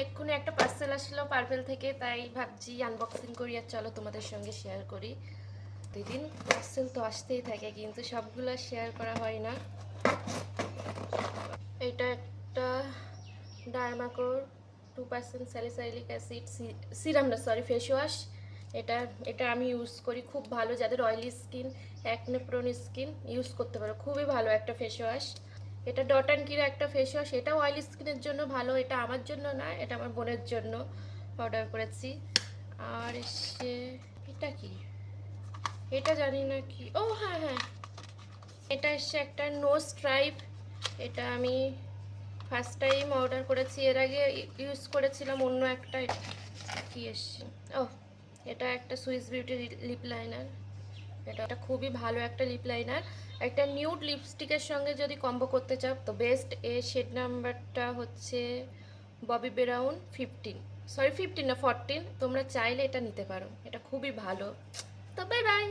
এক্ষুনি একটা পার্সেল আসলো পার্পেল থেকে, তাই ভাবছি আনবক্সিং করি আর চলো তোমাদের সঙ্গে শেয়ার করি। দুদিন পার্সেল তো আসতেই থাকে কিন্তু সবগুলো শেয়ার করা হয় না। এটা একটা ডার্মাকোর 2% স্যালিসাইলিক অ্যাসিড সিরাম না সরি ফেস ওয়াশ। এটা এটা আমি ইউজ করি, খুব ভালো। যাদের oily skin, acne prone skin use করতে পারো, খুবই ভালো একটা ফেস ওয়াশ। এটা ডট অ্যান্ড কির একটা ফেস ওয়াশ, এটাও অয়েলি স্কিনের জন্য ভালো। এটা আমার জন্য না, এটা আমার বোনের জন্য অর্ডার করেছি। আর এসে এটা কি, এটা জানি না কি। ও হ্যাঁ হ্যাঁ, এটা এসে একটা নোজ স্ট্রাইপ। এটা আমি ফার্স্ট টাইম অর্ডার করেছি, এর আগে ইউজ করেছিলাম অন্য একটা। কি এসছে, ও এটা একটা সুইস বিউটি লিপ লাইনার। এটা খুবই ভালো একটা লিপ লাইনার। একটা নিউড লিপস্টিকের সঙ্গে যদি কম্বো করতে চাও তো বেস্ট। এর শেড নাম্বারটা হচ্ছে ববি ব্রাউন 15, সরি 15 না 14। তোমরা চাইলে এটা নিতে পারো, এটা খুবই ভালো। তো বাই বাই।